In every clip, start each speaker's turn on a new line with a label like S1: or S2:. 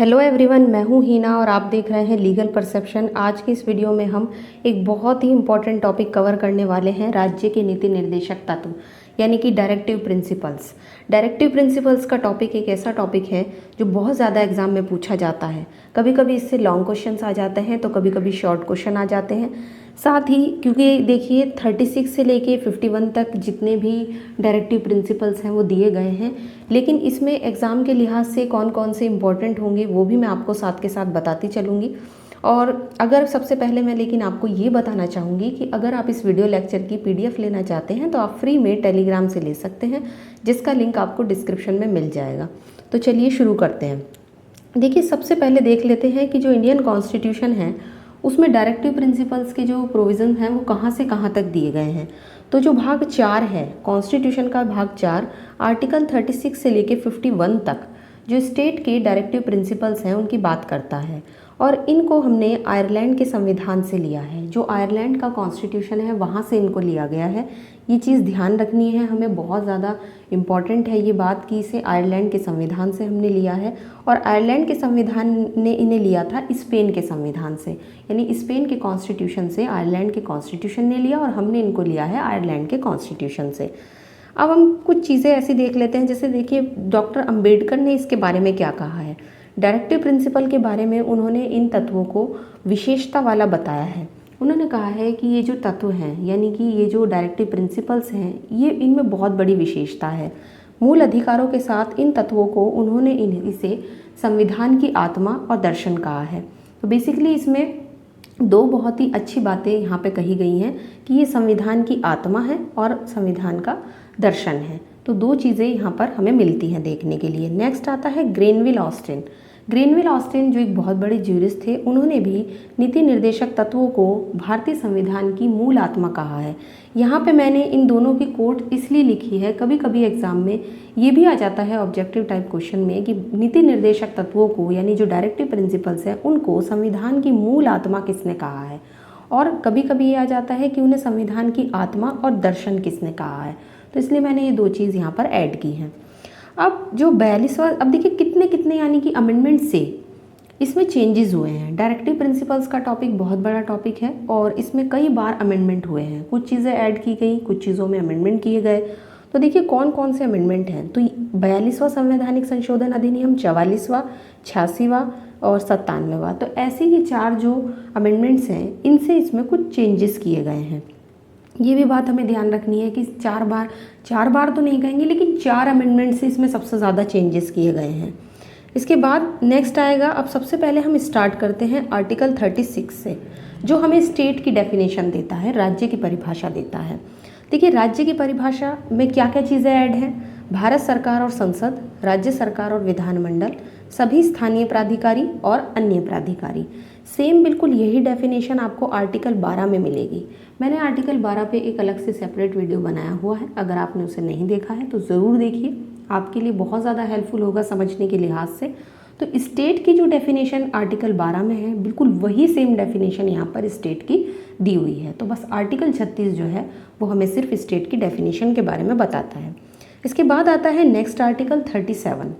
S1: Hello everyone, मैं हूँ हीना और आप देख रहे हैं लीगल परसेप्शन। आज की इस वीडियो में हम एक बहुत ही इम्पॉर्टेंट टॉपिक कवर करने वाले हैं, राज्य के नीति निर्देशक तत्व यानी कि डायरेक्टिव प्रिंसिपल्स। डायरेक्टिव प्रिंसिपल्स का टॉपिक एक ऐसा टॉपिक है जो बहुत ज़्यादा एग्जाम में पूछा जाता है। कभी कभी इससे लॉन्ग क्वेश्चंस आ जाते हैं तो कभी कभी शॉर्ट क्वेश्चन आ जाते हैं। साथ ही क्योंकि देखिए 36 से लेके 51 तक जितने भी डायरेक्टिव प्रिंसिपल्स हैं वो दिए गए हैं, लेकिन इसमें एग्ज़ाम के लिहाज से कौन कौन से इंपॉर्टेंट होंगे वो भी मैं आपको साथ के साथ बताती चलूँगी। और अगर सबसे पहले मैं लेकिन आपको ये बताना चाहूँगी कि अगर आप इस वीडियो लेक्चर की PDF लेना चाहते हैं तो आप फ्री में टेलीग्राम से ले सकते हैं, जिसका लिंक आपको डिस्क्रिप्शन में मिल जाएगा। तो चलिए शुरू करते हैं। देखिए सबसे पहले देख लेते हैं कि जो इंडियन कॉन्स्टिट्यूशन है उसमें डायरेक्टिव प्रिंसिपल्स के जो प्रोविज़न हैं वो कहाँ से कहाँ तक दिए गए हैं। तो जो भाग 4 है कॉन्स्टिट्यूशन का, भाग 4 आर्टिकल 36 से लेके 51 तक जो स्टेट के डायरेक्टिव प्रिंसिपल्स हैं उनकी बात करता है। और इनको हमने आयरलैंड के संविधान से लिया है। जो आयरलैंड का कॉन्स्टिट्यूशन है वहाँ से इनको लिया गया है। ये चीज़ ध्यान रखनी है हमें, बहुत ज़्यादा इम्पॉर्टेंट है ये बात कि इसे आयरलैंड के संविधान से हमने लिया है। और आयरलैंड के संविधान ने इन्हें लिया था स्पेन के संविधान से, यानी स्पेन के कॉन्स्टिट्यूशन से आयरलैंड के कॉन्स्टिट्यूशन ने लिया और हमने इनको लिया है आयरलैंड के कॉन्स्टिट्यूशन से। अब हम कुछ चीज़ें ऐसी देख लेते हैं, जैसे देखिए डॉक्टर अंबेडकर ने इसके बारे में क्या कहा है। डायरेक्टिव प्रिंसिपल के बारे में उन्होंने इन तत्वों को विशेषता वाला बताया है। उन्होंने कहा है कि ये जो तत्व हैं यानी कि ये जो डायरेक्टिव प्रिंसिपल्स हैं ये इनमें बहुत बड़ी विशेषता है। मूल अधिकारों के साथ इन तत्वों को उन्होंने इसे संविधान की आत्मा और दर्शन कहा है। तो बेसिकली इसमें दो बहुत ही अच्छी बातें यहाँ पे कही गई हैं कि ये संविधान की आत्मा है और संविधान का दर्शन है। तो दो चीज़ें यहाँ पर हमें मिलती हैं देखने के लिए। नेक्स्ट आता है ग्रेनविल ऑस्टिन। ग्रेनविल ऑस्टिन जो एक बहुत बड़े ज्यूरिस्ट थे, उन्होंने भी नीति निर्देशक तत्वों को भारतीय संविधान की मूल आत्मा कहा है। यहाँ पे मैंने इन दोनों की कोट इसलिए लिखी है, कभी कभी एग्जाम में ये भी आ जाता है ऑब्जेक्टिव टाइप क्वेश्चन में कि नीति निर्देशक तत्वों को यानी जो डायरेक्टिव प्रिंसिपल्स हैं उनको संविधान की मूल आत्मा किसने कहा है, और कभी कभी ये आ जाता है कि उन्हें संविधान की आत्मा और दर्शन किसने कहा है। तो इसलिए मैंने ये दो चीज़ यहाँ पर ऐड की हैं। अब जो 42वां, अब देखिए कितने कितने यानी कि अमेंडमेंट से इसमें चेंजेस हुए हैं। डायरेक्टिव प्रिंसिपल्स का टॉपिक बहुत बड़ा टॉपिक है और इसमें कई बार अमेंडमेंट हुए हैं। कुछ चीज़ें ऐड की गई, कुछ चीज़ों में अमेंडमेंट किए गए। तो देखिए कौन कौन से अमेंडमेंट हैं। तो 42वां संवैधानिक संशोधन अधिनियम, 44वां, 86वां और 97वां। तो ऐसे ही 4 जो अमेंडमेंट्स हैं इनसे इसमें कुछ चेंजेस किए गए हैं। ये भी बात हमें ध्यान रखनी है कि 4 बार तो नहीं कहेंगे, लेकिन 4 अमेंडमेंट से इसमें सबसे ज़्यादा चेंजेस किए गए हैं। इसके बाद नेक्स्ट आएगा, अब सबसे पहले हम स्टार्ट करते हैं आर्टिकल 36 से, जो हमें स्टेट की डेफिनेशन देता है, राज्य की परिभाषा देता है। देखिए राज्य की परिभाषा में क्या क्या चीज़ें ऐड हैं। भारत सरकार और संसद, राज्य सरकार और विधानमंडल, सभी स्थानीय प्राधिकारी और अन्य प्राधिकारी। सेम बिल्कुल यही डेफिनेशन आपको आर्टिकल 12 में मिलेगी। मैंने आर्टिकल 12 पे एक अलग से सेपरेट वीडियो बनाया हुआ है, अगर आपने उसे नहीं देखा है तो ज़रूर देखिए, आपके लिए बहुत ज़्यादा हेल्पफुल होगा समझने के लिहाज से। तो स्टेट की जो डेफिनेशन आर्टिकल 12 में है बिल्कुल वही सेम डेफिनेशन यहाँ पर स्टेट की दी हुई है। तो बस आर्टिकल 36 जो है वो हमें सिर्फ स्टेट की डेफिनेशन के बारे में बताता है। इसके बाद आता है नेक्स्ट आर्टिकल 37।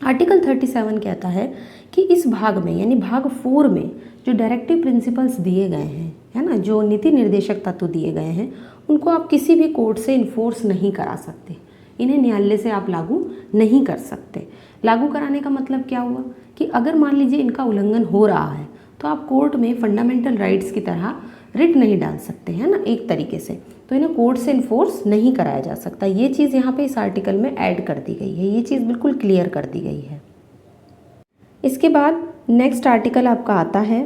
S1: आर्टिकल 37 कहता है कि इस भाग में यानी भाग 4 में जो डायरेक्टिव प्रिंसिपल्स दिए गए हैं, है ना, जो नीति निर्देशक तत्व दिए गए हैं, उनको आप किसी भी कोर्ट से इन्फोर्स नहीं करा सकते। इन्हें न्यायालय से आप लागू नहीं कर सकते। लागू कराने का मतलब क्या हुआ कि अगर मान लीजिए इनका उल्लंघन हो रहा है तो आप कोर्ट में फंडामेंटल राइट्स की तरह रिट नहीं डाल सकते, है ना, एक तरीके से। तो इन्हें कोर्ट से इन्फोर्स नहीं कराया जा सकता। ये चीज़ यहाँ पे इस आर्टिकल में ऐड कर दी गई है, ये चीज़ बिल्कुल क्लियर कर दी गई है। इसके बाद नेक्स्ट आर्टिकल आपका आता है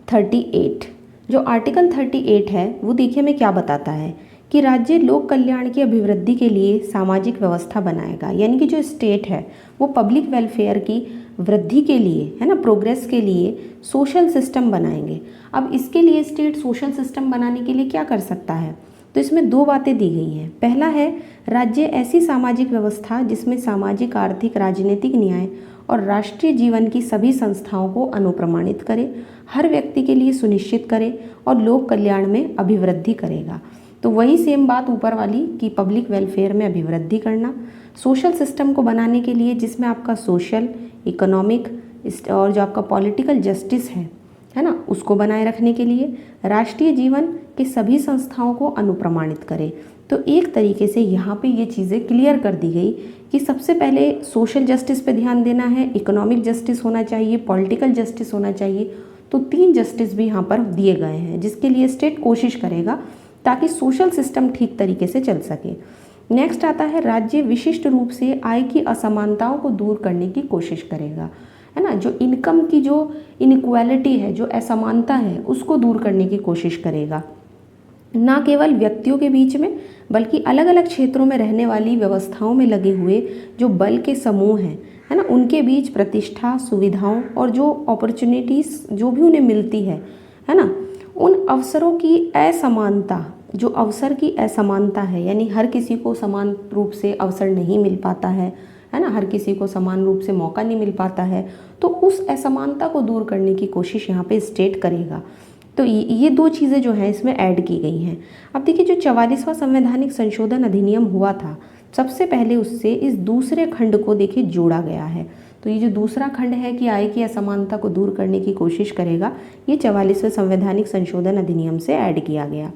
S1: 38। जो आर्टिकल 38 है वो देखिए हमें क्या बताता है कि राज्य लोक कल्याण की अभिवृद्धि के लिए सामाजिक व्यवस्था बनाएगा, यानी कि जो स्टेट है वो पब्लिक वेलफेयर की वृद्धि के लिए, है ना, प्रोग्रेस के लिए सोशल सिस्टम बनाएंगे। अब इसके लिए स्टेट सोशल सिस्टम बनाने के लिए क्या कर सकता है, तो इसमें 2 बातें दी गई हैं। पहला है राज्य ऐसी सामाजिक व्यवस्था जिसमें सामाजिक, आर्थिक, राजनीतिक न्याय और राष्ट्रीय जीवन की सभी संस्थाओं को अनुप्रमाणित करे, हर व्यक्ति के लिए सुनिश्चित करे और लोक कल्याण में अभिवृद्धि करेगा। तो वही सेम बात ऊपर वाली कि पब्लिक वेलफेयर में अभिवृद्धि करना, सोशल सिस्टम को बनाने के लिए जिसमें आपका सोशल, इकोनॉमिक, और जो आपका पॉलिटिकल जस्टिस है ना, उसको बनाए रखने के लिए राष्ट्रीय जीवन के सभी संस्थाओं को अनुप्रमाणित करे। तो एक तरीके से यहाँ पे ये चीज़ें क्लियर कर दी गई कि सबसे पहले सोशल जस्टिस पे ध्यान देना है, इकोनॉमिक जस्टिस होना चाहिए, पॉलिटिकल जस्टिस होना चाहिए। तो 3 जस्टिस भी यहाँ पर दिए गए हैं, जिसके लिए स्टेट कोशिश करेगा ताकि सोशल सिस्टम ठीक तरीके से चल सके। नेक्स्ट आता है राज्य विशिष्ट रूप से आय की असमानताओं को दूर करने की कोशिश करेगा, है ना। जो इनकम की जो इनइक्वालिटी है, जो असमानता है, उसको दूर करने की कोशिश करेगा। ना केवल व्यक्तियों के बीच में बल्कि अलग अलग क्षेत्रों में रहने वाली व्यवस्थाओं में लगे हुए जो बल के समूह हैं, है ना, उनके बीच प्रतिष्ठा, सुविधाओं और जो अपॉर्चुनिटीज़ जो भी उन्हें मिलती है ना, उन अवसरों की असमानता, जो अवसर की असमानता है, यानी हर किसी को समान रूप से अवसर नहीं मिल पाता है ना, हर किसी को समान रूप से मौका नहीं मिल पाता है, तो उस असमानता को दूर करने की कोशिश यहाँ पे स्टेट करेगा। तो ये 2 चीज़ें जो हैं इसमें ऐड की गई हैं। अब देखिए, जो 44वां संवैधानिक संशोधन अधिनियम हुआ था, सबसे पहले उससे इस दूसरे खंड को देखिए जोड़ा गया है। तो ये जो दूसरा खंड है कि आय की असमानता को दूर करने की कोशिश करेगा, ये 44वें संवैधानिक संशोधन अधिनियम से ऐड किया गया।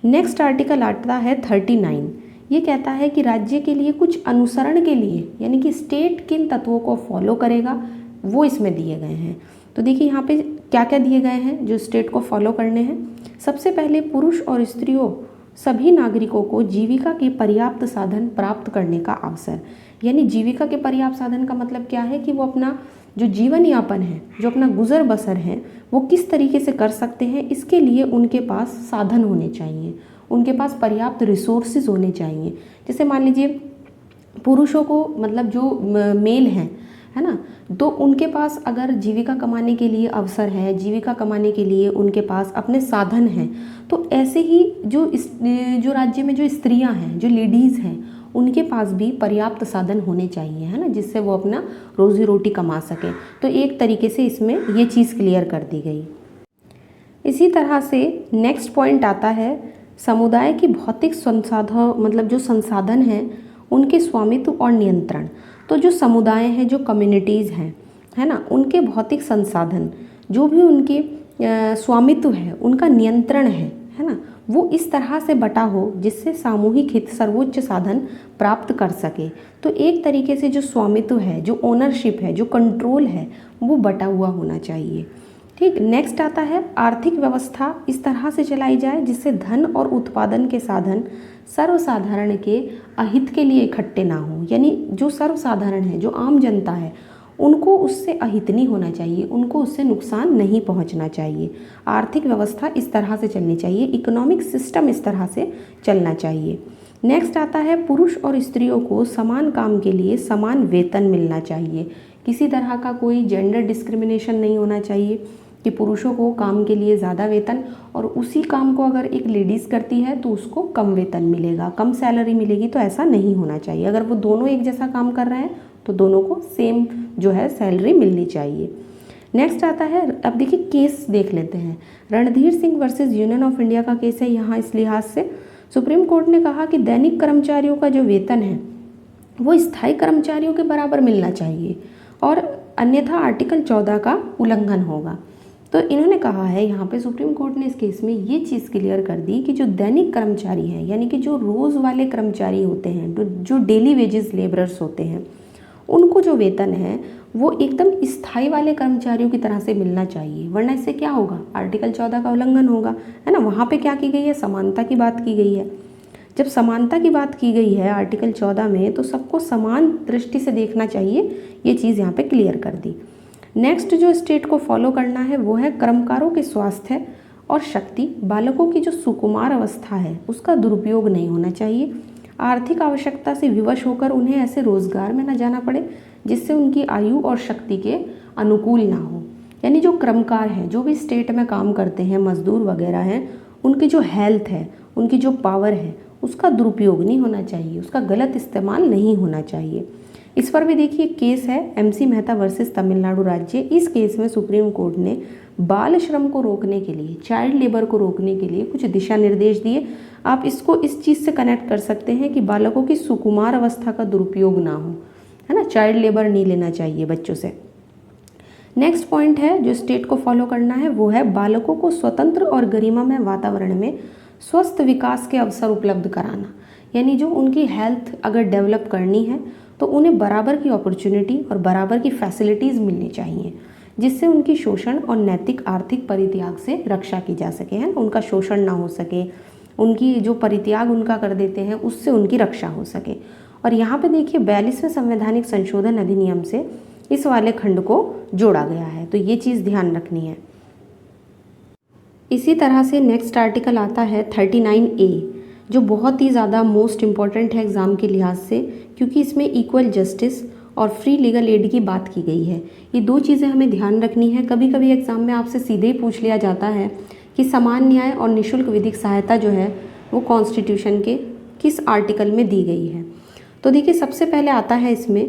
S1: नेक्स्ट आर्टिकल आता है 39। ये कहता है कि राज्य के लिए कुछ अनुसरण के लिए, यानी कि स्टेट किन तत्वों को फॉलो करेगा, वो इसमें दिए गए हैं। तो देखिए यहाँ पे क्या क्या दिए गए हैं जो स्टेट को फॉलो करने हैं। सबसे पहले पुरुष और स्त्रियों सभी नागरिकों को जीविका के पर्याप्त साधन प्राप्त करने का अवसर, यानी जीविका के पर्याप्त साधन का मतलब क्या है कि वो अपना जो जीवन यापन है, जो अपना गुजर बसर है, वो किस तरीके से कर सकते हैं, इसके लिए उनके पास साधन होने चाहिए, उनके पास पर्याप्त रिसोर्सेज होने चाहिए। जैसे मान लीजिए पुरुषों को, मतलब जो मेल हैं, है ना, तो उनके पास अगर जीविका कमाने के लिए अवसर है, जीविका कमाने के लिए उनके पास अपने साधन हैं, तो ऐसे ही जो राज्य में जो स्त्रियां हैं, जो लेडीज़ हैं, उनके पास भी पर्याप्त साधन होने चाहिए, है ना, जिससे वो अपना रोजी रोटी कमा सके। तो एक तरीके से इसमें ये चीज़ क्लियर कर दी गई। इसी तरह से नेक्स्ट पॉइंट आता है समुदाय की भौतिक संसाधन, मतलब जो संसाधन हैं उनके स्वामित्व और नियंत्रण। तो जो समुदाय हैं, जो कम्युनिटीज़ हैं, है ना, उनके भौतिक संसाधन जो भी उनके स्वामित्व है, उनका नियंत्रण है ना, वो इस तरह से बटा हो जिससे सामूहिक हित सर्वोच्च साधन प्राप्त कर सके। तो एक तरीके से जो स्वामित्व है, जो ओनरशिप है, जो कंट्रोल है, वो बटा हुआ होना चाहिए। ठीक। नेक्स्ट आता है आर्थिक व्यवस्था इस तरह से चलाई जाए जिससे धन और उत्पादन के साधन सर्वसाधारण के अहित के लिए इकट्ठे ना हो, यानी जो सर्वसाधारण है, जो आम जनता है, उनको उससे अहित नहीं होना चाहिए, उनको उससे नुकसान नहीं पहुंचना चाहिए। आर्थिक व्यवस्था इस तरह से चलनी चाहिए, इकोनॉमिक सिस्टम इस तरह से चलना चाहिए। नेक्स्ट आता है पुरुष और स्त्रियों को समान काम के लिए समान वेतन मिलना चाहिए। किसी तरह का कोई जेंडर डिस्क्रिमिनेशन नहीं होना चाहिए कि पुरुषों को काम के लिए ज़्यादा वेतन और उसी काम को अगर एक लेडीज़ करती है तो उसको कम वेतन मिलेगा, कम सैलरी मिलेगी। तो ऐसा नहीं होना चाहिए। अगर वो दोनों एक जैसा काम कर रहे हैं तो दोनों को सेम जो है सैलरी मिलनी चाहिए। नेक्स्ट आता है, अब देखिए केस देख लेते हैं। Randhir Singh versus union of India का केस है। यहाँ इस लिहाज से सुप्रीम कोर्ट ने कहा कि दैनिक कर्मचारियों का जो वेतन है वो स्थायी कर्मचारियों के बराबर मिलना चाहिए और अन्यथा आर्टिकल 14 का उल्लंघन होगा। तो इन्होंने कहा है यहाँ पे सुप्रीम कोर्ट ने इस केस में ये चीज़ क्लियर कर दी कि जो दैनिक कर्मचारी हैं, यानी कि जो रोज़ वाले कर्मचारी होते हैं, जो डेली वेजेस लेबरर्स होते हैं, उनको जो वेतन है वो एकदम स्थायी वाले कर्मचारियों की तरह से मिलना चाहिए, वरना इससे क्या होगा, आर्टिकल 14 का उल्लंघन होगा, है ना। वहाँ पे क्या की गई है, समानता की बात की गई है। जब समानता की बात की गई है आर्टिकल 14 में, तो सबको समान दृष्टि से देखना चाहिए, ये चीज़ यहाँ पे क्लियर कर दी। नेक्स्ट जो स्टेट को फॉलो करना है वो है कर्मकारों के स्वास्थ्य और शक्ति, बालकों की जो सुकुमार अवस्था है उसका दुरुपयोग नहीं होना चाहिए। आर्थिक आवश्यकता से विवश होकर उन्हें ऐसे रोजगार में न जाना पड़े जिससे उनकी आयु और शक्ति के अनुकूल ना हो। यानी जो कर्मकार हैं, जो भी स्टेट में काम करते हैं, मजदूर वगैरह हैं, उनकी जो हेल्थ है, उनकी जो पावर है, उसका दुरुपयोग नहीं होना चाहिए, उसका गलत इस्तेमाल नहीं होना चाहिए। इस पर भी देखिए केस है MC मेहता वर्सेस तमिलनाडु राज्य। इस केस में सुप्रीम कोर्ट ने बाल श्रम को रोकने के लिए, चाइल्ड लेबर को रोकने के लिए कुछ दिशा निर्देश दिए। आप इसको इस चीज़ से कनेक्ट कर सकते हैं कि बालकों की सुकुमार अवस्था का दुरुपयोग ना हो, है ना, चाइल्ड लेबर नहीं लेना चाहिए बच्चों से। नेक्स्ट पॉइंट है जो स्टेट को फॉलो करना है, वो है बालकों को स्वतंत्र और गरिमामय वातावरण में स्वस्थ विकास के अवसर उपलब्ध कराना। यानी जो उनकी हेल्थ अगर डेवलप करनी है तो उन्हें बराबर की अपॉर्चुनिटी और बराबर की फैसिलिटीज़ मिलनी चाहिए, जिससे उनकी शोषण और नैतिक आर्थिक परित्याग से रक्षा की जा सके, है ना, उनका शोषण ना हो सके, उनकी जो परित्याग उनका कर देते हैं उससे उनकी रक्षा हो सके। और यहाँ पे देखिए 42वें संवैधानिक संशोधन अधिनियम से इस वाले खंड को जोड़ा गया है, तो ये चीज़ ध्यान रखनी है। इसी तरह से नेक्स्ट आर्टिकल आता है 39A, जो बहुत ही ज़्यादा मोस्ट इम्पॉर्टेंट है एग्ज़ाम के लिहाज से, क्योंकि इसमें इक्वल जस्टिस और फ्री लीगल एड की बात की गई है। ये दो चीज़ें हमें ध्यान रखनी है। कभी कभी एग्ज़ाम में आपसे सीधे ही पूछ लिया जाता है कि समान न्याय और निःशुल्क विधिक सहायता जो है वो कॉन्स्टिट्यूशन के किस आर्टिकल में दी गई है। तो देखिए सबसे पहले आता है इसमें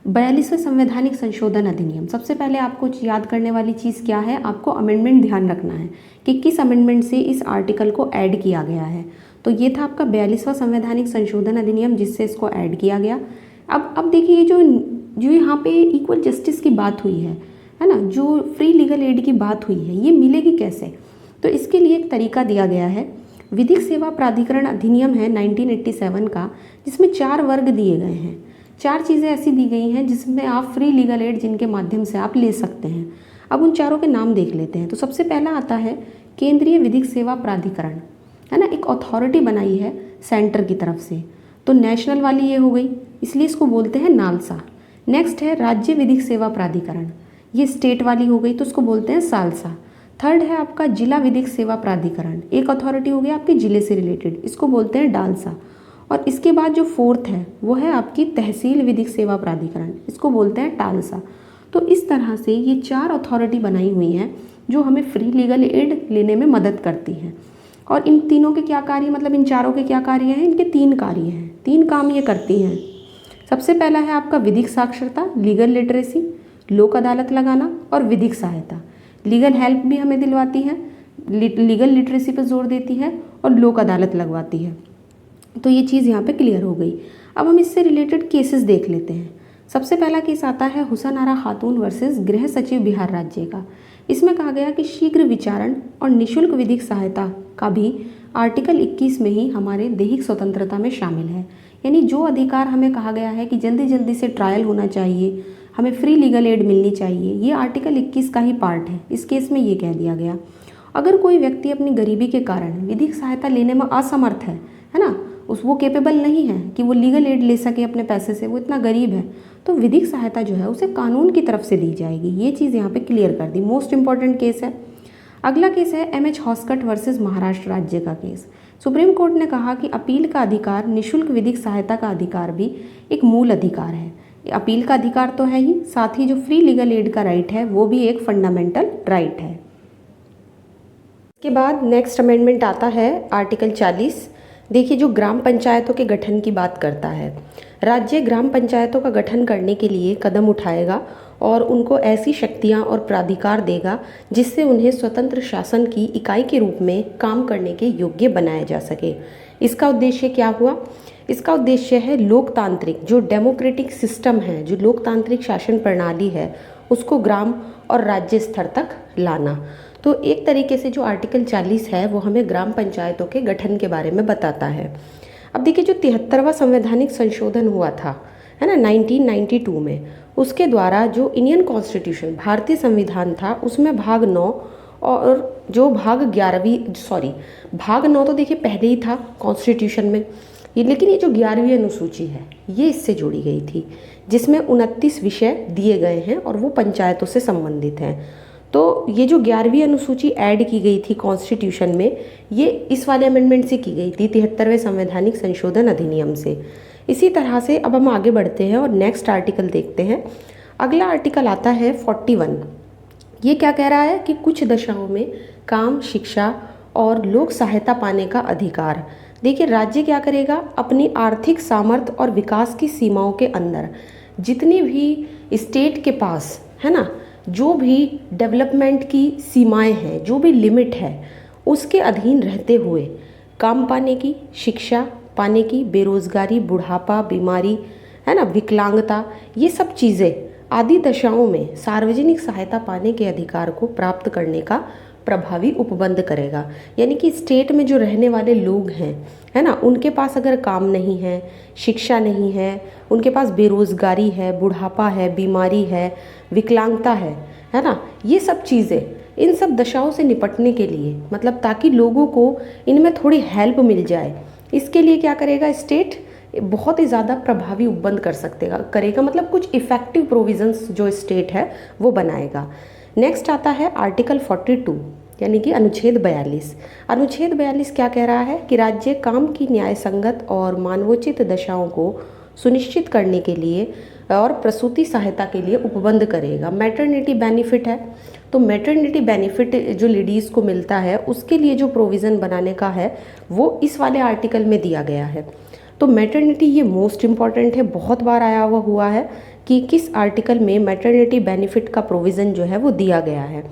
S1: 42वें संवैधानिक संशोधन अधिनियम। सबसे पहले आपको याद करने वाली चीज़ क्या है, आपको अमेंडमेंट ध्यान रखना है कि किस अमेंडमेंट से इस आर्टिकल को ऐड किया गया है। तो ये था आपका 42वां संवैधानिक संशोधन अधिनियम जिससे इसको ऐड किया गया। अब देखिए जो यहाँ पे इक्वल जस्टिस की बात हुई है ना, जो फ्री लीगल एड की बात हुई है, ये मिलेगी कैसे? तो इसके लिए एक तरीका दिया गया है, विधिक सेवा प्राधिकरण अधिनियम है 1987 का, जिसमें 4 वर्ग दिए गए हैं। 4 चीज़ें ऐसी दी गई हैं जिसमें आप फ्री लीगल एड जिनके माध्यम से आप ले सकते हैं। अब उन चारों के नाम देख लेते हैं। तो सबसे पहला आता है केंद्रीय विधिक सेवा प्राधिकरण, है ना, एक अथॉरिटी बनाई है सेंटर की तरफ से। तो नेशनल वाली ये हो गई, इसलिए इसको बोलते हैं नालसा। नेक्स्ट है राज्य विधिक सेवा प्राधिकरण, ये स्टेट वाली हो गई तो उसको बोलते हैं सालसा। थर्ड है आपका जिला विधिक सेवा प्राधिकरण, एक अथॉरिटी हो गई आपके जिले से रिलेटेड, इसको बोलते हैं डालसा। और इसके बाद जो फोर्थ है वो है आपकी तहसील विधिक सेवा प्राधिकरण, इसको बोलते हैं टालसा। तो इस तरह से ये 4 अथॉरिटी बनाई हुई हैं जो हमें फ्री लीगल एड लेने में मदद करती हैं। और इन तीनों के क्या कार्य, मतलब इन चारों के क्या कार्य हैं? इनके 3 कार्य हैं, 3 काम ये करती हैं। सबसे पहला है आपका विधिक साक्षरता, लीगल लिटरेसी, लोक अदालत लगाना और विधिक सहायता। लीगल हेल्प भी हमें दिलवाती है, लीगल लिटरेसी पर जोर देती है और लोक अदालत लगवाती है। तो ये चीज़ यहाँ पे क्लियर हो गई। अब हम इससे रिलेटेड केसेस देख लेते हैं। सबसे पहला केस आता है हुसन आरा खातून वर्सेस गृह सचिव बिहार राज्य का। इसमें कहा गया कि शीघ्र विचारण और निःशुल्क विधिक सहायता का भी आर्टिकल 21 में ही हमारे दैहिक स्वतंत्रता में शामिल है। यानी जो अधिकार हमें कहा गया है कि जल्दी जल्दी से ट्रायल होना चाहिए, हमें फ्री लीगल एड मिलनी चाहिए, ये आर्टिकल 21 का ही पार्ट है। इस केस में ये कह दिया गया, अगर कोई व्यक्ति अपनी गरीबी के कारण विधिक सहायता लेने में असमर्थ है ना, वो केपेबल नहीं है कि वो लीगल एड ले सके अपने पैसे से, वो इतना गरीब है, तो विधिक सहायता जो है उसे कानून की तरफ से दी जाएगी। ये चीज़ यहाँ पे क्लियर कर दी, मोस्ट इंपॉर्टेंट केस है। अगला केस है MH हॉस्कट वर्सेस महाराष्ट्र राज्य का केस। सुप्रीम कोर्ट ने कहा कि अपील का अधिकार, निःशुल्क विधिक सहायता का अधिकार भी एक मूल अधिकार है। अपील का अधिकार तो है ही, साथ ही जो फ्री लीगल एड का राइट है वो भी एक फंडामेंटल राइट है। इसके बाद नेक्स्ट अमेंडमेंट आता है आर्टिकल 40। देखिए जो ग्राम पंचायतों के गठन की बात करता है, राज्य ग्राम पंचायतों का गठन करने के लिए कदम उठाएगा और उनको ऐसी शक्तियां और प्राधिकार देगा जिससे उन्हें स्वतंत्र शासन की इकाई के रूप में काम करने के योग्य बनाया जा सके। इसका उद्देश्य क्या हुआ? इसका उद्देश्य है लोकतांत्रिक जो डेमोक्रेटिक सिस्टम है, जो लोकतांत्रिक शासन प्रणाली है, उसको ग्राम और राज्य स्तर तक लाना। तो एक तरीके से जो आर्टिकल 40 है वो हमें ग्राम पंचायतों के गठन के बारे में बताता है। अब देखिए जो 73वां संवैधानिक संशोधन हुआ था, है ना, 1992 में, उसके द्वारा जो इंडियन कॉन्स्टिट्यूशन भारतीय संविधान था उसमें भाग 9 और जो भाग 9 तो देखिए पहले ही था कॉन्स्टिट्यूशन में, लेकिन ये जो 11वीं अनुसूची है ये इससे जोड़ी गई थी, जिसमें 29 विषय दिए गए हैं और वो पंचायतों से संबंधित हैं। तो ये जो 11वीं अनुसूची ऐड की गई थी कॉन्स्टिट्यूशन में, ये इस वाले अमेंडमेंट से की गई थी, 73वें संवैधानिक संशोधन अधिनियम से। इसी तरह से अब हम आगे बढ़ते हैं और नेक्स्ट आर्टिकल देखते हैं। अगला आर्टिकल आता है 41। ये क्या कह रहा है कि कुछ दशाओं में काम, शिक्षा और लोक सहायता पाने का अधिकार। देखिए राज्य क्या करेगा, अपनी आर्थिक सामर्थ्य और विकास की सीमाओं के अंदर जितनी भी स्टेट के पास, है ना, जो भी डेवलपमेंट की सीमाएं हैं, जो भी लिमिट है, उसके अधीन रहते हुए काम पाने की, शिक्षा पाने की, बेरोजगारी, बुढ़ापा, बीमारी, है ना, विकलांगता, ये सब चीज़ें आदि दशाओं में सार्वजनिक सहायता पाने के अधिकार को प्राप्त करने का प्रभावी उपबंध करेगा। यानी कि स्टेट में जो रहने वाले लोग हैं, है ना, उनके पास अगर काम नहीं है, शिक्षा नहीं है, उनके पास बेरोजगारी है, बुढ़ापा है, बीमारी है, विकलांगता है ना, ये सब चीज़ें, इन सब दशाओं से निपटने के लिए, मतलब ताकि लोगों को इनमें थोड़ी हेल्प मिल जाए, इसके लिए क्या करेगा स्टेट, बहुत ही ज़्यादा प्रभावी उपबंध करेगा, मतलब कुछ इफ़ेक्टिव प्रोविजंस जो स्टेट है वो बनाएगा। नेक्स्ट आता है आर्टिकल 42, यानी कि अनुच्छेद 42। अनुच्छेद 42 क्या कह रहा है कि राज्य काम की न्याय संगत और मानवोचित दशाओं को सुनिश्चित करने के लिए और प्रसूति सहायता के लिए उपबंध करेगा। मैटरनिटी बेनिफिट है, तो मैटरनिटी बेनिफिट जो लेडीज़ को मिलता है उसके लिए जो प्रोविज़न बनाने का है वो इस वाले आर्टिकल में दिया गया है। तो मैटरनिटी ये मोस्ट इम्पॉर्टेंट है, बहुत बार आया हुआ है कि किस आर्टिकल में मैटरनिटी बेनिफिट का प्रोविज़न जो है वो दिया गया है,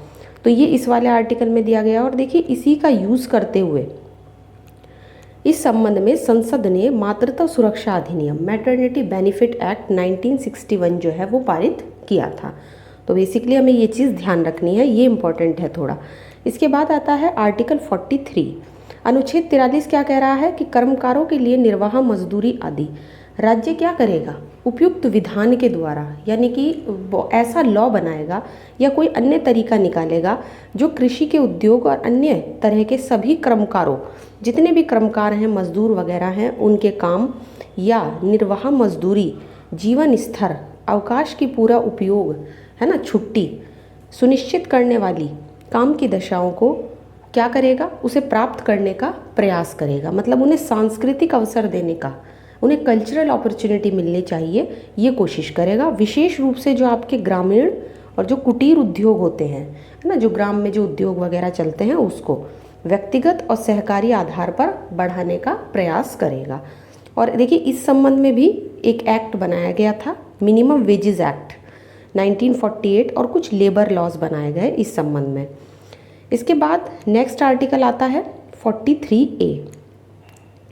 S1: तो ये इस वाले आर्टिकल में दिया गया है। और देखिए इसी का यूज़ करते हुए इस संबंध में संसद ने मातृत्व सुरक्षा अधिनियम मैटरनिटी बेनिफिट एक्ट 1961 जो है वो पारित किया था। तो बेसिकली हमें ये चीज़ ध्यान रखनी है, ये इम्पॉर्टेंट है थोड़ा। इसके बाद आता है आर्टिकल 43। अनुच्छेद 43 क्या कह रहा है कि कर्मकारों के लिए निर्वाह मजदूरी आदि राज्य क्या करेगा, उपयुक्त विधान के द्वारा, यानी कि ऐसा लॉ बनाएगा या कोई अन्य तरीका निकालेगा जो कृषि के उद्योग और अन्य तरह के सभी कर्मकारों, जितने भी कर्मकार हैं, मजदूर वगैरह हैं, उनके काम या निर्वाह मजदूरी, जीवन स्तर, अवकाश की पूरा उपयोग, है ना, छुट्टी सुनिश्चित करने वाली काम की दशाओं को क्या करेगा, उसे प्राप्त करने का प्रयास करेगा। मतलब उन्हें सांस्कृतिक अवसर देने का, उन्हें कल्चरल अपॉर्चुनिटी मिलनी चाहिए, ये कोशिश करेगा। विशेष रूप से जो आपके ग्रामीण और जो कुटीर उद्योग होते हैं, है ना, जो ग्राम में जो उद्योग वगैरह चलते हैं, उसको व्यक्तिगत और सहकारी आधार पर बढ़ाने का प्रयास करेगा। और देखिए इस संबंध में भी एक एक्ट बनाया गया था, मिनिमम वेजेस एक्ट 1948, और कुछ लेबर लॉज बनाए गए इस संबंध में। इसके बाद नेक्स्ट आर्टिकल आता है 43A,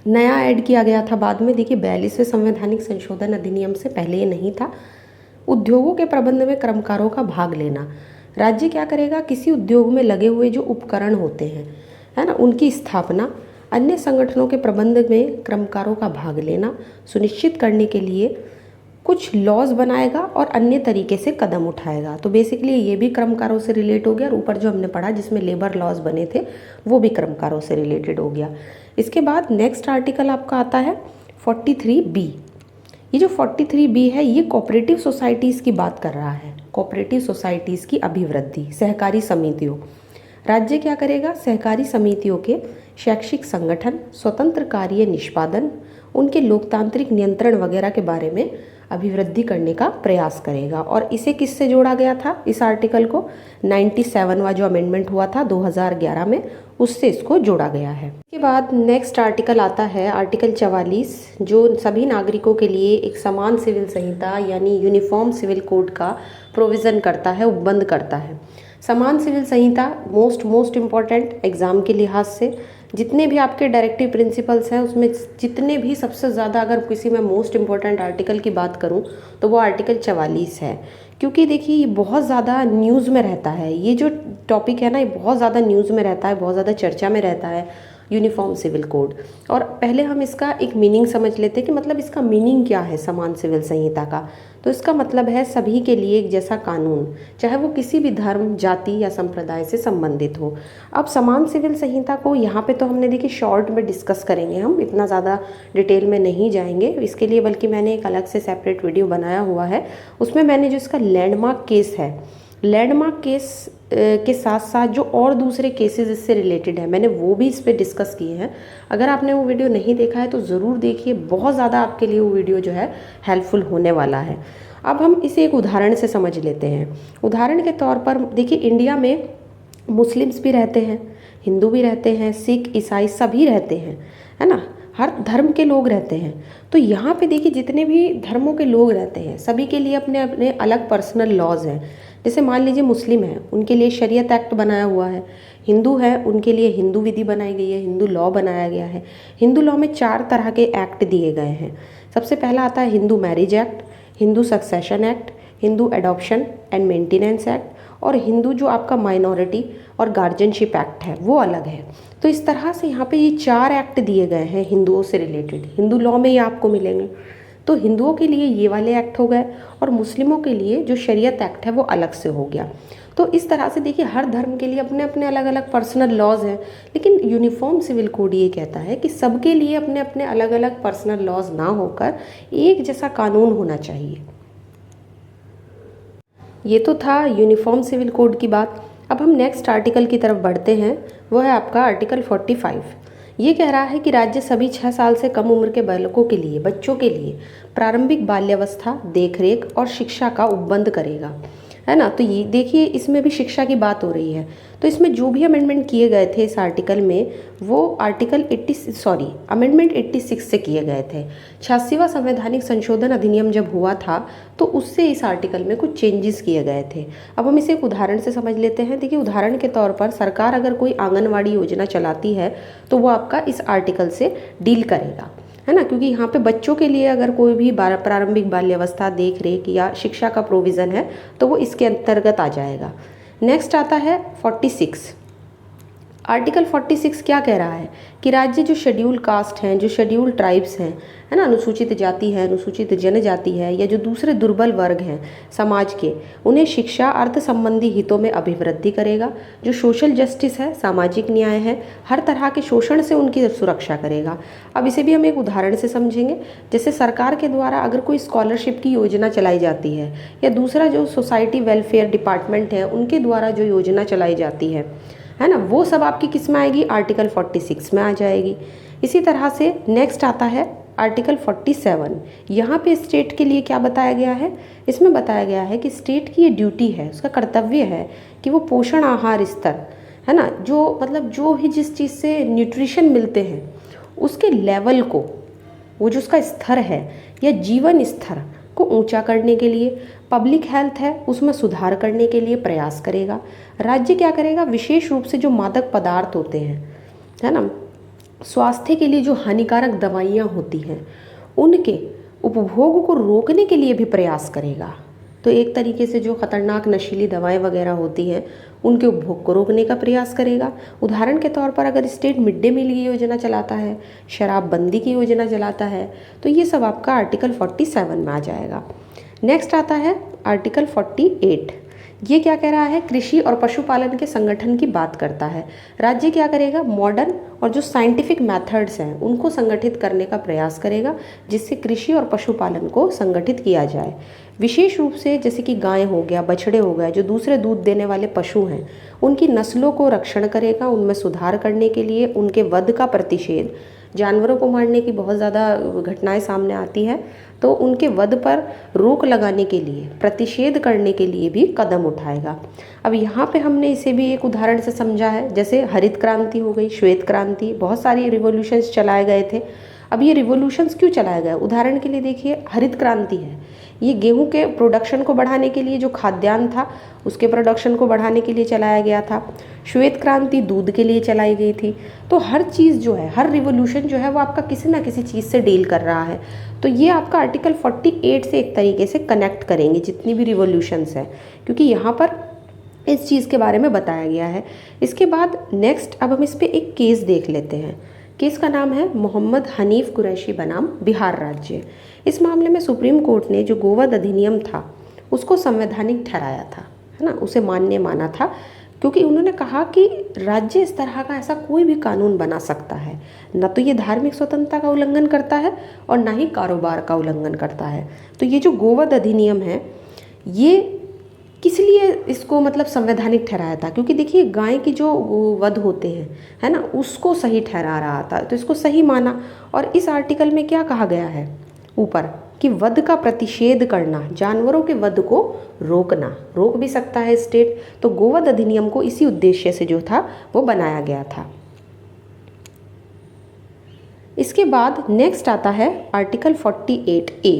S1: नया ऐड किया गया था बाद में। देखिए 42वें संवैधानिक संशोधन अधिनियम से पहले ये नहीं था। उद्योगों के प्रबंध में कर्मकारों का भाग लेना, राज्य क्या करेगा, किसी उद्योग में लगे हुए जो उपकरण होते हैं, है ना, उनकी स्थापना, अन्य संगठनों के प्रबंध में कर्मकारों का भाग लेना सुनिश्चित करने के लिए कुछ लॉज बनाएगा और अन्य तरीके से कदम उठाएगा। तो बेसिकली ये भी कर्मकारों से रिलेट हो गया, और ऊपर जो हमने पढ़ा जिसमें लेबर लॉज बने थे वो भी कर्मकारों से रिलेटेड हो गया। इसके बाद नेक्स्ट आर्टिकल आपका आता है 43B। ये जो 43B है ये कोऑपरेटिव सोसाइटीज़ की बात कर रहा है, कोऑपरेटिव सोसाइटीज़ की अभिवृद्धि, सहकारी समितियों। राज्य क्या करेगा, सहकारी समितियों के शैक्षिक संगठन, स्वतंत्र कार्य निष्पादन, उनके लोकतांत्रिक नियंत्रण वगैरह के बारे में अभिवृद्धि करने का प्रयास करेगा। और इसे किससे जोड़ा गया था, इस आर्टिकल को 97वां जो अमेंडमेंट हुआ था 2011 में, उससे इसको जोड़ा गया है। इसके बाद नेक्स्ट आर्टिकल आता है आर्टिकल 44, जो सभी नागरिकों के लिए एक समान सिविल संहिता यानी यूनिफॉर्म सिविल कोड का प्रोविज़न करता है, उपबंध करता है। समान सिविल संहिता मोस्ट इम्पॉर्टेंट एग्ज़ाम के लिहाज से, जितने भी आपके डायरेक्टिव प्रिंसिपल्स हैं उसमें जितने भी सबसे ज़्यादा अगर किसी में मोस्ट इम्पॉर्टेंट आर्टिकल की बात करूं तो वो आर्टिकल 44 है। क्योंकि देखिए ये बहुत ज़्यादा न्यूज़ में रहता है, ये जो टॉपिक है ना ये बहुत ज़्यादा न्यूज़ में रहता है, बहुत ज़्यादा चर्चा में रहता है, यूनिफॉर्म सिविल कोड। और पहले हम इसका एक मीनिंग समझ लेते हैं कि मतलब इसका मीनिंग क्या है समान सिविल संहिता का। तो इसका मतलब है सभी के लिए एक जैसा कानून, चाहे वो किसी भी धर्म, जाति या संप्रदाय से संबंधित हो। अब समान सिविल संहिता को यहाँ पे तो हमने देखिए शॉर्ट में डिस्कस करेंगे, हम इतना ज़्यादा डिटेल में नहीं जाएंगे इसके लिए, बल्कि मैंने एक अलग से सेपरेट वीडियो बनाया हुआ है। उसमें मैंने जो इसका लैंडमार्क केस है, लैंडमार्क केस के साथ साथ जो और दूसरे केसेस इससे रिलेटेड है मैंने वो भी इस पर डिस्कस किए हैं। अगर आपने वो वीडियो नहीं देखा है तो ज़रूर देखिए, बहुत ज़्यादा आपके लिए वो वीडियो जो है हेल्पफुल होने वाला है। अब हम इसे एक उदाहरण से समझ लेते हैं। उदाहरण के तौर पर देखिए इंडिया में मुस्लिम्स भी रहते हैं, हिंदू भी रहते हैं, सिख, ईसाई सभी रहते हैं, है ना, हर धर्म के लोग रहते हैं। तो यहाँ पे देखिए जितने भी धर्मों के लोग रहते हैं सभी के लिए अपने अपने अलग पर्सनल लॉज हैं। जैसे मान लीजिए मुस्लिम है, उनके लिए शरीयत एक्ट बनाया हुआ है, हिंदू है उनके लिए हिंदू विधि बनाई गई है, हिंदू लॉ बनाया गया है। हिंदू लॉ में 4 तरह के एक्ट दिए गए हैं। सबसे पहला आता है Hindu marriage act, Hindu succession act, Hindu adoption and maintenance act और हिंदू जो आपका माइनॉरिटी और गार्जियनशिप एक्ट है वो अलग है। तो इस तरह से यहाँ पे ये 4 एक्ट दिए गए हैं हिंदुओं से रिलेटेड, हिंदू लॉ में ये आपको मिलेंगे। तो हिंदुओं के लिए ये वाले एक्ट हो गए और मुस्लिमों के लिए जो शरीयत एक्ट है वो अलग से हो गया। तो इस तरह से देखिए हर धर्म के लिए अपने अपने अलग अलग पर्सनल लॉज हैं, लेकिन यूनिफॉर्म सिविल कोड ये कहता है कि सबके लिए अपने अपने अलग अलग पर्सनल लॉज ना होकर एक जैसा कानून होना चाहिए। ये तो था यूनिफॉर्म सिविल कोड की बात। अब हम नेक्स्ट आर्टिकल की तरफ बढ़ते हैं, वो है आपका आर्टिकल 45। ये कह रहा है कि राज्य सभी 6 साल से कम उम्र के बालकों के लिए, बच्चों के लिए प्रारंभिक बाल्यावस्था, देखरेख और शिक्षा का उपबंध करेगा, है ना। तो ये देखिए इसमें भी शिक्षा की बात हो रही है। तो इसमें जो भी अमेंडमेंट किए गए थे इस आर्टिकल में, वो अमेंडमेंट 86 से किए गए थे। 86वां संवैधानिक संशोधन अधिनियम जब हुआ था तो उससे इस आर्टिकल में कुछ चेंजेस किए गए थे। अब हम इसे एक उदाहरण से समझ लेते हैं। देखिए उदाहरण के तौर पर सरकार अगर कोई आंगनवाड़ी योजना चलाती है तो वो आपका इस आर्टिकल से डील करेगा, है ना, क्योंकि यहाँ पे बच्चों के लिए अगर कोई भी प्रारंभिक बाल्यावस्था, देख रेख या शिक्षा का प्रोविज़न है तो वो इसके अंतर्गत आ जाएगा। नेक्स्ट आता है 46। आर्टिकल 46 क्या कह रहा है कि राज्य जो शेड्यूल कास्ट हैं, जो शेड्यूल ट्राइब्स हैं, है ना, अनुसूचित जाति है, अनुसूचित जनजाति है, या जो दूसरे दुर्बल वर्ग हैं समाज के, उन्हें शिक्षा अर्थ संबंधी हितों में अभिवृद्धि करेगा। जो सोशल जस्टिस है, सामाजिक न्याय है, हर तरह के शोषण से उनकी सुरक्षा करेगा। अब इसे भी हम एक उदाहरण से समझेंगे। जैसे सरकार के द्वारा अगर कोई स्कॉलरशिप की योजना चलाई जाती है, या दूसरा जो सोसाइटी वेलफेयर डिपार्टमेंट है उनके द्वारा जो योजना चलाई जाती है ना, वो सब आपकी किस में आएगी, आर्टिकल 46 में आ जाएगी। इसी तरह से नेक्स्ट आता है आर्टिकल 47। यहाँ पे स्टेट के लिए क्या बताया गया है, इसमें बताया गया है कि स्टेट की ये ड्यूटी है, उसका कर्तव्य है कि वो पोषण आहार स्तर, है ना, जो मतलब जो भी जिस चीज़ से न्यूट्रिशन मिलते हैं उसके लेवल को, वो जो उसका स्तर है या जीवन स्तर को ऊंचा करने के लिए, पब्लिक हेल्थ है उसमें सुधार करने के लिए प्रयास करेगा। राज्य क्या करेगा, विशेष रूप से जो मादक पदार्थ होते हैं, है ना, स्वास्थ्य के लिए जो हानिकारक दवाइयाँ होती हैं उनके उपभोग को रोकने के लिए भी प्रयास करेगा। तो एक तरीके से जो खतरनाक नशीली दवाएं वगैरह होती हैं उनके उपभोग को रोकने का प्रयास करेगा। उदाहरण के तौर पर अगर स्टेट मिड डे मील की योजना चलाता है, शराबबंदी की योजना चलाता है, तो ये सब आपका आर्टिकल 47 में आ जाएगा। नेक्स्ट आता है आर्टिकल 48। ये क्या कह रहा है, कृषि और पशुपालन के संगठन की बात करता है। राज्य क्या करेगा, मॉडर्न और जो साइंटिफिक मेथड्स हैं उनको संगठित करने का प्रयास करेगा, जिससे कृषि और पशुपालन को संगठित किया जाए। विशेष रूप से जैसे कि गाय हो गया, बछड़े हो गए, जो दूसरे दूध देने वाले पशु हैं, उनकी नस्लों को रक्षण करेगा, उनमें सुधार करने के लिए उनके वध का प्रतिषेध, जानवरों को मारने की बहुत ज़्यादा घटनाएं सामने आती हैं, तो उनके वध पर रोक लगाने के लिए, प्रतिषेध करने के लिए भी कदम उठाएगा। अब यहाँ पे हमने इसे भी एक उदाहरण से समझा है, जैसे हरित क्रांति हो गई, श्वेत क्रांति, बहुत सारी रिवॉल्यूशंस चलाए गए थे। अब ये रिवॉल्यूशंस क्यों चलाए गए, उदाहरण के लिए देखिए हरित क्रांति है, ये गेहूं के प्रोडक्शन को बढ़ाने के लिए, जो खाद्यान्न था उसके प्रोडक्शन को बढ़ाने के लिए चलाया गया था। श्वेत क्रांति दूध के लिए चलाई गई थी। तो हर चीज़ जो है, हर रिवॉल्यूशन जो है वो आपका किसी ना किसी चीज़ से डील कर रहा है। तो ये आपका आर्टिकल 48 से एक तरीके से कनेक्ट करेंगे जितनी भी रिवॉल्यूशंस हैं, क्योंकि यहाँ पर इस चीज़ के बारे में बताया गया है। इसके बाद नेक्स्ट अब हम इस पर एक केस देख लेते हैं। केस का नाम है मोहम्मद हनीफ कुरैशी बनाम बिहार राज्य। इस मामले में सुप्रीम कोर्ट ने जो गोवध अधिनियम था उसको संवैधानिक ठहराया था, है ना, उसे मान्य माना था, क्योंकि उन्होंने कहा कि राज्य इस तरह का ऐसा कोई भी कानून बना सकता है, न तो ये धार्मिक स्वतंत्रता का उल्लंघन करता है और ना ही कारोबार का उल्लंघन करता है। तो ये जो गोवध अधिनियम है ये किस लिए इसको मतलब संवैधानिक ठहराया था, क्योंकि देखिए गाय की जो वध होते हैं, है ना, उसको सही ठहरा रहा था, तो इसको सही माना। और इस आर्टिकल में क्या कहा गया है ऊपर कि वध का प्रतिषेध करना, जानवरों के वध को रोकना, रोक भी सकता है स्टेट। तो गोवध अधिनियम को इसी उद्देश्य से जो था वो बनाया गया था। इसके बाद नेक्स्ट आता है आर्टिकल 48A।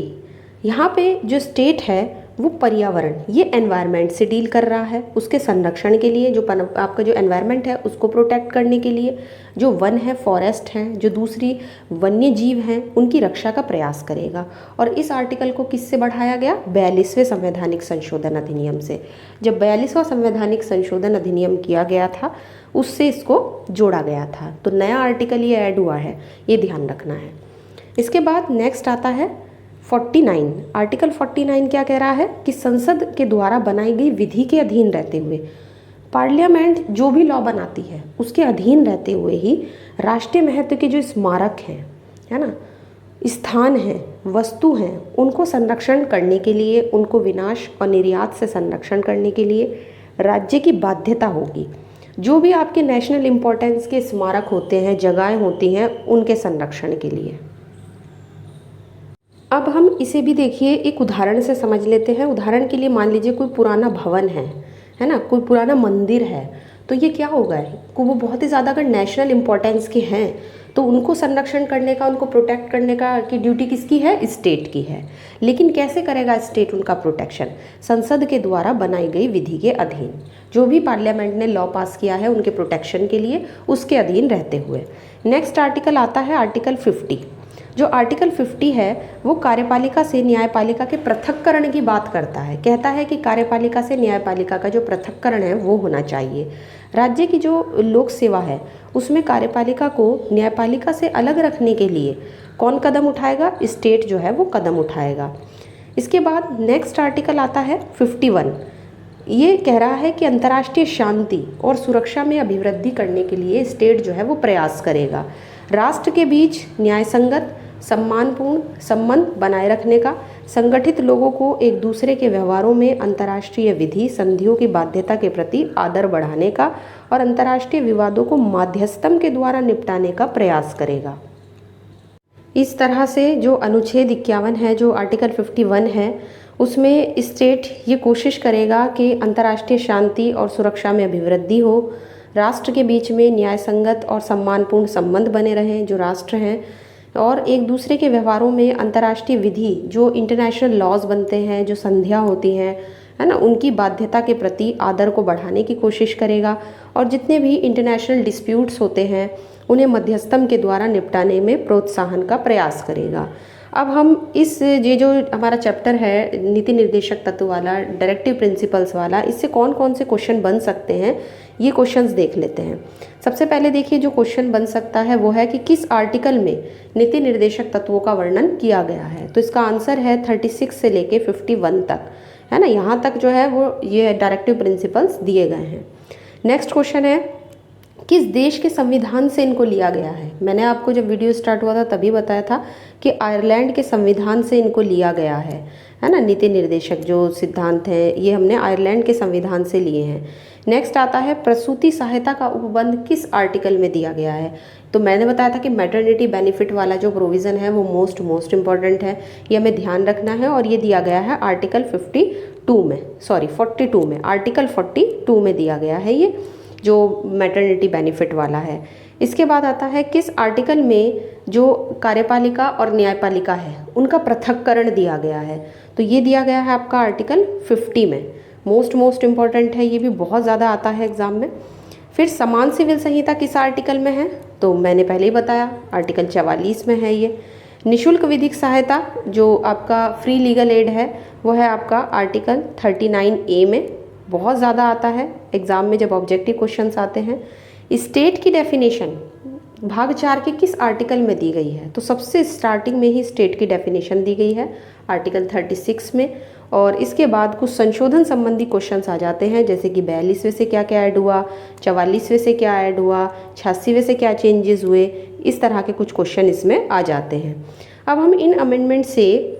S1: यहाँ पे जो स्टेट है वो पर्यावरण, ये एनवायरनमेंट से डील कर रहा है, उसके संरक्षण के लिए, जो आपका जो एनवायरनमेंट है उसको प्रोटेक्ट करने के लिए, जो वन है, फॉरेस्ट हैं, जो दूसरी वन्य जीव हैं, उनकी रक्षा का प्रयास करेगा। और इस आर्टिकल को किससे बढ़ाया गया? 42वें संवैधानिक संशोधन अधिनियम से। जब 42वां संवैधानिक संशोधन अधिनियम किया गया था उससे इसको जोड़ा गया था, तो नया आर्टिकल ये ऐड हुआ है, ये ध्यान रखना है। इसके बाद नेक्स्ट आता है 49। आर्टिकल 49 क्या कह रहा है कि संसद के द्वारा बनाई गई विधि के अधीन रहते हुए, पार्लियामेंट जो भी लॉ बनाती है उसके अधीन रहते हुए ही राष्ट्रीय महत्व के जो स्मारक हैं, है ना, स्थान हैं, वस्तु हैं, उनको संरक्षण करने के लिए, उनको विनाश और निर्यात से संरक्षण करने के लिए राज्य की बाध्यता होगी। जो भी आपके नेशनल इम्पोर्टेंस के स्मारक होते हैं, जगहें होती हैं, उनके संरक्षण के लिए। अब हम इसे भी देखिए एक उदाहरण से समझ लेते हैं। उदाहरण के लिए मान लीजिए कोई पुराना भवन है ना, कोई पुराना मंदिर है, तो ये क्या होगा कि वो बहुत ही ज़्यादा अगर नेशनल इम्पोर्टेंस के हैं तो उनको संरक्षण करने का, उनको प्रोटेक्ट करने का की ड्यूटी किसकी है? स्टेट की है। लेकिन कैसे करेगा स्टेट उनका प्रोटेक्शन? संसद के द्वारा बनाई गई विधि के अधीन, जो भी पार्लियामेंट ने लॉ पास किया है उनके प्रोटेक्शन के लिए, उसके अधीन रहते हुए। नेक्स्ट आर्टिकल आता है आर्टिकल 50। जो आर्टिकल 50 है वो कार्यपालिका से न्यायपालिका के पृथक्करण की बात करता है। कहता है कि कार्यपालिका से न्यायपालिका का जो पृथक्करण है वो होना चाहिए। राज्य की जो लोक सेवा है उसमें कार्यपालिका को न्यायपालिका से अलग रखने के लिए कौन कदम उठाएगा? स्टेट जो है वो कदम उठाएगा। इसके बाद नेक्स्ट आर्टिकल आता है 51। ये कह रहा है कि अंतर्राष्ट्रीय शांति और सुरक्षा में अभिवृद्धि करने के लिए स्टेट जो है वो प्रयास करेगा। राष्ट्र के बीच न्यायसंगत सम्मानपूर्ण संबंध बनाए रखने का, संगठित लोगों को एक दूसरे के व्यवहारों में अंतर्राष्ट्रीय विधि संधियों की बाध्यता के प्रति आदर बढ़ाने का और अंतर्राष्ट्रीय विवादों को माध्यस्थम के द्वारा निपटाने का प्रयास करेगा। इस तरह से जो अनुच्छेद 51 है, जो आर्टिकल 51 है, उसमें स्टेट ये कोशिश करेगा कि अंतर्राष्ट्रीय शांति और सुरक्षा में अभिवृद्धि हो, राष्ट्र के बीच में न्यायसंगत और सम्मानपूर्ण संबंध बने रहें जो राष्ट्र हैं, और एक दूसरे के व्यवहारों में अंतर्राष्ट्रीय विधि, जो इंटरनेशनल लॉज बनते हैं, जो संधियाँ होती हैं, है ना, उनकी बाध्यता के प्रति आदर को बढ़ाने की कोशिश करेगा। और जितने भी इंटरनेशनल डिस्प्यूट्स होते हैं उन्हें मध्यस्थम के द्वारा निपटाने में प्रोत्साहन का प्रयास करेगा। अब हम इस ये जो हमारा चैप्टर है नीति निर्देशक तत्व वाला, डायरेक्टिव प्रिंसिपल्स वाला, इससे कौन कौन से क्वेश्चन बन सकते हैं ये क्वेश्चंस देख लेते हैं। सबसे पहले देखिए जो क्वेश्चन बन सकता है वो है कि किस आर्टिकल में नीति निर्देशक तत्वों का वर्णन किया गया है। तो इसका आंसर है 36 से लेके 51 तक, है ना, यहाँ तक जो है वो ये डायरेक्टिव प्रिंसिपल्स दिए गए हैं। नेक्स्ट क्वेश्चन है किस देश के संविधान से इनको लिया गया है। मैंने आपको जब वीडियो स्टार्ट हुआ था तभी बताया था कि आयरलैंड के संविधान से इनको लिया गया है ना, नीति निर्देशक जो सिद्धांत हैं ये हमने आयरलैंड के संविधान से लिए हैं। नेक्स्ट आता है प्रसूति सहायता का उपबंध किस आर्टिकल में दिया गया है। तो मैंने बताया था कि मैटरनिटी बेनिफिट वाला जो प्रोविज़न है वो मोस्ट इम्पॉर्टेंट है, ये हमें ध्यान रखना है, और ये दिया गया है आर्टिकल 42 में, आर्टिकल 42 में दिया गया है ये जो मैटरनिटी बेनिफिट वाला है। इसके बाद आता है किस आर्टिकल में जो कार्यपालिका और न्यायपालिका है उनका पृथक्करण दिया गया है। तो ये दिया गया है आपका आर्टिकल 50 में, मोस्ट इम्पॉर्टेंट है, ये भी बहुत ज़्यादा आता है एग्जाम में। फिर समान सिविल संहिता किस आर्टिकल में है, तो मैंने पहले ही बताया आर्टिकल 44 में है ये। निशुल्क विधिक सहायता जो आपका फ्री लीगल एड है वो है आपका आर्टिकल 39A में, बहुत ज़्यादा आता है एग्ज़ाम में जब ऑब्जेक्टिव क्वेश्चंस आते हैं। स्टेट की डेफिनेशन भाग 4 के किस आर्टिकल में दी गई है, तो सबसे स्टार्टिंग में ही स्टेट की डेफिनेशन दी गई है आर्टिकल 36 में। और इसके बाद कुछ संशोधन संबंधी क्वेश्चंस आ जाते हैं, जैसे कि 42वें से क्या क्या ऐड हुआ, 44वें से क्या ऐड हुआ, 86वें से क्या चेंजेस हुए, इस तरह के कुछ क्वेश्चन इसमें आ जाते हैं। अब हम इन अमेंडमेंट से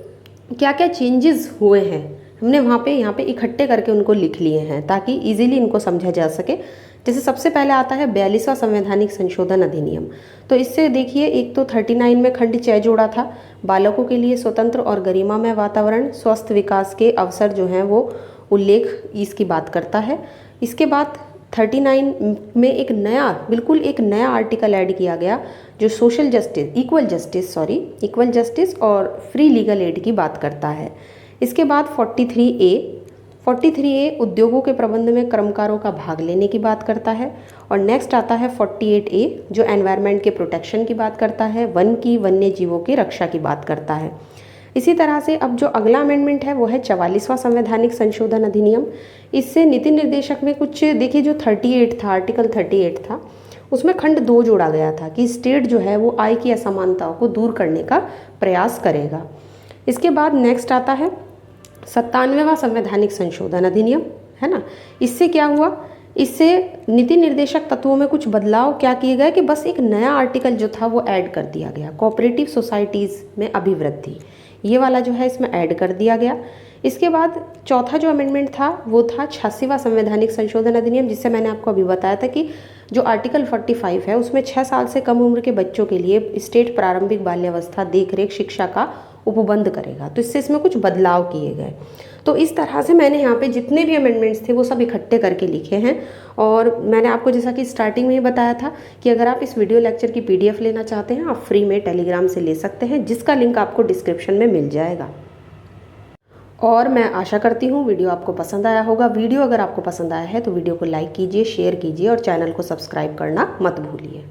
S1: क्या क्या चेंजेस हुए हैं हमने यहाँ पे इकट्ठे करके उनको लिख लिए हैं ताकि इजीली इनको समझा जा सके। जैसे सबसे पहले आता है 42वां संवैधानिक संशोधन अधिनियम। तो इससे देखिए एक तो 39 में खंड 6 जोड़ा था, बालकों के लिए स्वतंत्र और गरिमामय वातावरण, स्वस्थ विकास के अवसर जो हैं वो उल्लेख इसकी बात करता है। इसके बाद 39 में एक नया आर्टिकल ऐड किया गया जो इक्वल जस्टिस और फ्री लीगल एड की बात करता है। इसके बाद 43A उद्योगों के प्रबंध में कर्मकारों का भाग लेने की बात करता है। और नेक्स्ट आता है 48A जो एनवायरनमेंट के प्रोटेक्शन की बात करता है, वन्य जीवों की रक्षा की बात करता है। इसी तरह से अब जो अगला अमेंडमेंट है वो है 44वां संवैधानिक संशोधन अधिनियम। इससे नीति निर्देशक में कुछ देखिए, जो 38 था, आर्टिकल 38 था, उसमें खंड 2 जोड़ा गया था कि स्टेट जो है वो आय की असमानताओं को दूर करने का प्रयास करेगा। इसके बाद नेक्स्ट आता है 97वां संवैधानिक संशोधन अधिनियम, है ना। इससे क्या हुआ, इससे नीति निर्देशक तत्वों में कुछ बदलाव क्या किए गए कि बस एक नया आर्टिकल जो था वो ऐड कर दिया गया, कोऑपरेटिव सोसाइटीज़ में अभिवृद्धि, ये वाला जो है इसमें ऐड कर दिया गया। इसके बाद चौथा जो अमेंडमेंट था वो था 86वां संवैधानिक संशोधन अधिनियम, जिससे मैंने आपको अभी बताया था कि जो आर्टिकल 45 है उसमें 6 साल से कम उम्र के बच्चों के लिए स्टेट प्रारंभिक बाल्यावस्था देखरेख शिक्षा का उपबंध करेगा। तो इससे इसमें कुछ बदलाव किए गए। तो इस तरह से मैंने यहाँ पे जितने भी अमेंडमेंट्स थे वो सब इकट्ठे करके लिखे हैं। और मैंने आपको जैसा कि स्टार्टिंग में ही बताया था कि अगर आप इस वीडियो लेक्चर की PDF लेना चाहते हैं, आप फ्री में टेलीग्राम से ले सकते हैं, जिसका लिंक आपको डिस्क्रिप्शन में मिल जाएगा। और मैं आशा करती हूँ वीडियो आपको पसंद आया होगा। वीडियो अगर आपको पसंद आया है तो वीडियो को लाइक कीजिए, शेयर कीजिए और चैनल को सब्सक्राइब करना मत भूलिए।